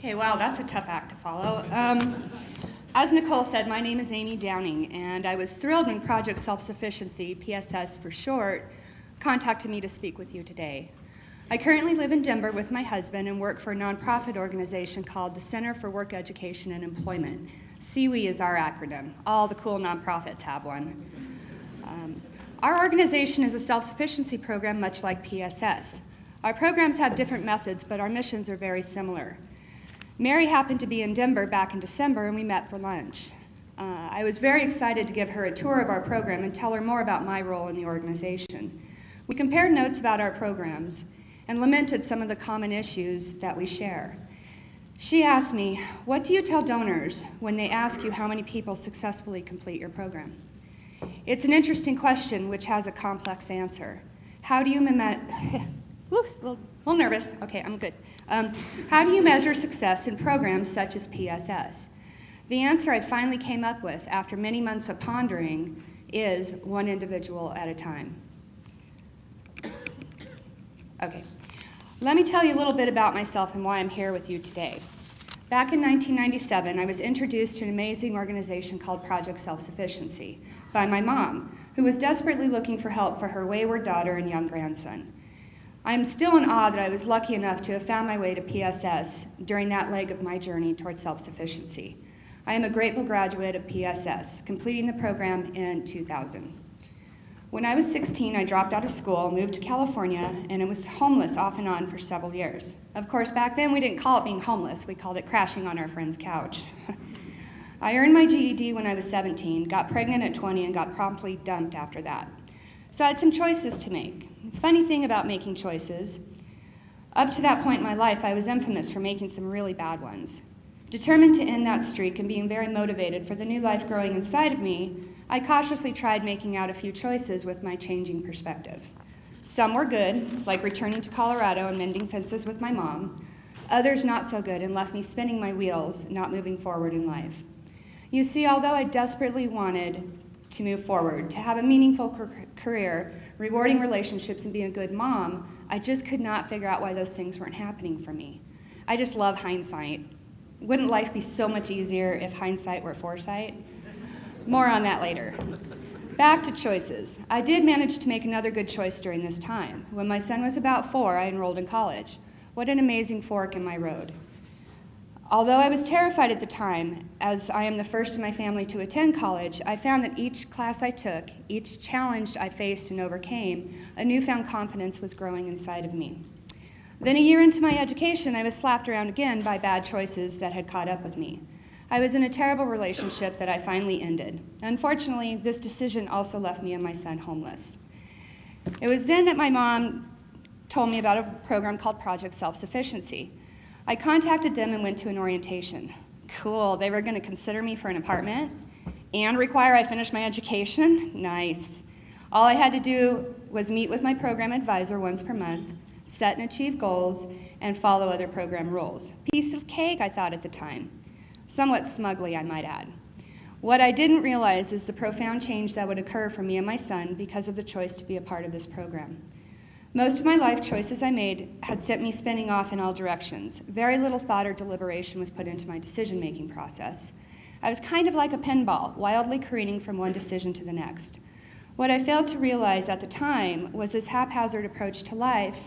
Okay, wow, that's a tough act to follow. As Nicole said, my name is Amy Downing, and I was thrilled when Project Self-Sufficiency, PSS for short, contacted me to speak with you today. I currently live in Denver with my husband and work for a nonprofit organization called the Center for Work Education and Employment. CWE is our acronym. All the cool nonprofits have one. Our organization is a self-sufficiency program much like PSS. Our programs have different methods, but our missions are very similar. Mary happened to be in Denver back in December, and we met for lunch. I was very excited to give her a tour of our program and tell her more about my role in the organization. We compared notes about our programs and lamented some of the common issues that we share. She asked me, "What do you tell donors when they ask you how many people successfully complete your program?" It's an interesting question which has a complex answer. How do you a little nervous. Okay, I'm good. How do you measure success in programs such as PSS? The answer I finally came up with after many months of pondering is one individual at a time. Okay, let me tell you a little bit about myself and why I'm here with you today. Back in 1997, I was introduced to an amazing organization called Project Self-Sufficiency by my mom, who was desperately looking for help for her wayward daughter and young grandson. I am still in awe that I was lucky enough to have found my way to PSS during that leg of my journey towards self-sufficiency. I am a grateful graduate of PSS, completing the program in 2000. When I was 16, I dropped out of school, moved to California, and I was homeless off and on for several years. Of course, back then we didn't call it being homeless, we called it crashing on our friend's couch. I earned my GED when I was 17, got pregnant at 20, and got promptly dumped after that. So I had some choices to make. The funny thing about making choices, up to that point in my life, I was infamous for making some really bad ones. Determined to end that streak and being very motivated for the new life growing inside of me, I cautiously tried making out a few choices with my changing perspective. Some were good, like returning to Colorado and mending fences with my mom. Others not so good and left me spinning my wheels, not moving forward in life. You see, although I desperately wanted to move forward, to have a meaningful career, rewarding relationships, and be a good mom, I just could not figure out why those things weren't happening for me. I just love hindsight. Wouldn't life be so much easier if hindsight were foresight? More on that later. Back to choices. I did manage to make another good choice during this time. When my son was about 4, I enrolled in college. What an amazing fork in my road. Although I was terrified at the time, as I am the first in my family to attend college, I found that each class I took, each challenge I faced and overcame, a newfound confidence was growing inside of me. Then a year into my education, I was slapped around again by bad choices that had caught up with me. I was in a terrible relationship that I finally ended. Unfortunately, this decision also left me and my son homeless. It was then that my mom told me about a program called Project Self-Sufficiency. I contacted them and went to an orientation. Cool, they were going to consider me for an apartment and require I finish my education? Nice. All I had to do was meet with my program advisor once per month, set and achieve goals, and follow other program rules. Piece of cake, I thought at the time. Somewhat smugly, I might add. What I didn't realize is the profound change that would occur for me and my son because of the choice to be a part of this program. Most of my life choices I made had sent me spinning off in all directions. Very little thought or deliberation was put into my decision-making process. I was kind of like a pinball, wildly careening from one decision to the next. What I failed to realize at the time was this haphazard approach to life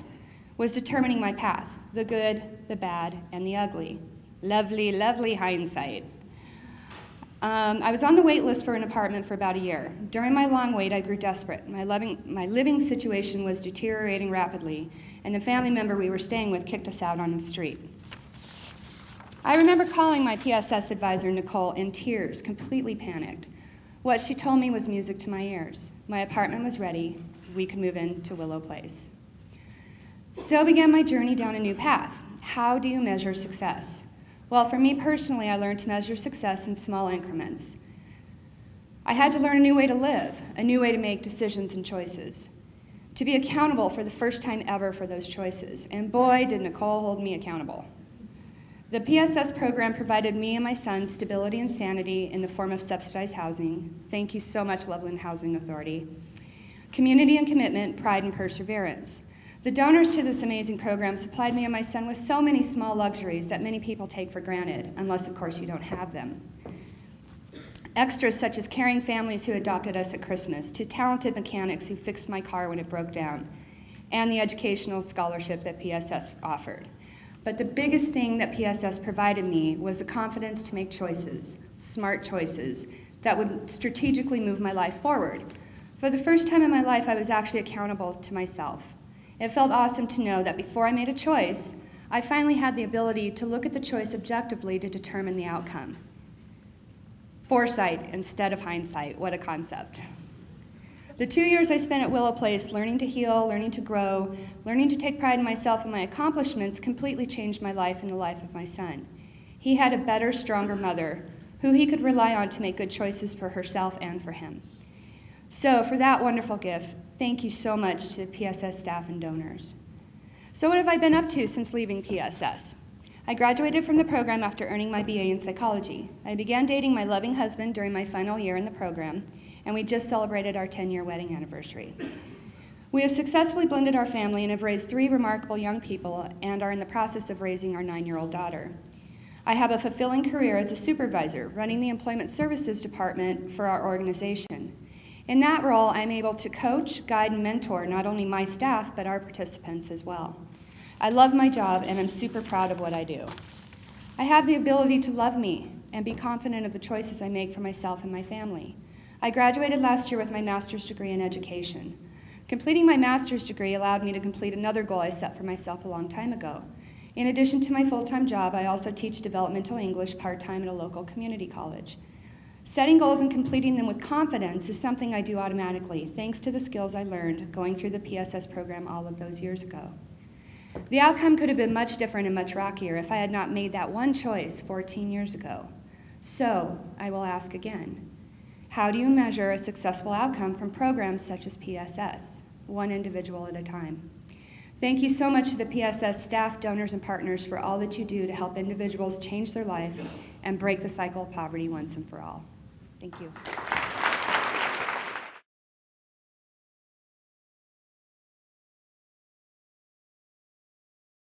was determining my path, the good, the bad, and the ugly. Lovely, lovely hindsight. I was on the wait list for an apartment for about a year. During my long wait, I grew desperate. My living situation was deteriorating rapidly, and the family member we were staying with kicked us out on the street. I remember calling my PSS advisor, Nicole, in tears, completely panicked. What she told me was music to my ears. My apartment was ready. We could move into Willow Place. So began my journey down a new path. How do you measure success? Well, for me personally, I learned to measure success in small increments. I had to learn a new way to live, a new way to make decisions and choices, to be accountable for the first time ever for those choices. And boy, did Nicole hold me accountable. The PSS program provided me and my son stability and sanity in the form of subsidized housing. Thank you so much, Loveland Housing Authority. Community and commitment, pride and perseverance. The donors to this amazing program supplied me and my son with so many small luxuries that many people take for granted, unless, of course, you don't have them. Extras such as caring families who adopted us at Christmas, to talented mechanics who fixed my car when it broke down, and the educational scholarship that PSS offered. But the biggest thing that PSS provided me was the confidence to make choices, smart choices, that would strategically move my life forward. For the first time in my life, I was actually accountable to myself. It felt awesome to know that before I made a choice, I finally had the ability to look at the choice objectively to determine the outcome. Foresight instead of hindsight, what a concept. The 2 years I spent at Willow Place learning to heal, learning to grow, learning to take pride in myself and my accomplishments completely changed my life and the life of my son. He had a better, stronger mother who he could rely on to make good choices for herself and for him. So for that wonderful gift, thank you so much to the PSS staff and donors. So what have I been up to since leaving PSS? I graduated from the program after earning my BA in psychology. I began dating my loving husband during my final year in the program, and we just celebrated our 10-year wedding anniversary. We have successfully blended our family and have raised 3 remarkable young people and are in the process of raising our 9-year-old daughter. I have a fulfilling career as a supervisor, running the Employment Services Department for our organization. In that role, I'm able to coach, guide, and mentor not only my staff, but our participants as well. I love my job, and I'm super proud of what I do. I have the ability to love me and be confident of the choices I make for myself and my family. I graduated last year with my master's degree in education. Completing my master's degree allowed me to complete another goal I set for myself a long time ago. In addition to my full-time job, I also teach developmental English part-time at a local community college. Setting goals and completing them with confidence is something I do automatically, thanks to the skills I learned going through the PSS program all of those years ago. The outcome could have been much different and much rockier if I had not made that one choice 14 years ago. So, I will ask again, how do you measure a successful outcome from programs such as PSS, one individual at a time? Thank you so much to the PSS staff, donors, and partners for all that you do to help individuals change their life and break the cycle of poverty once and for all. Thank you.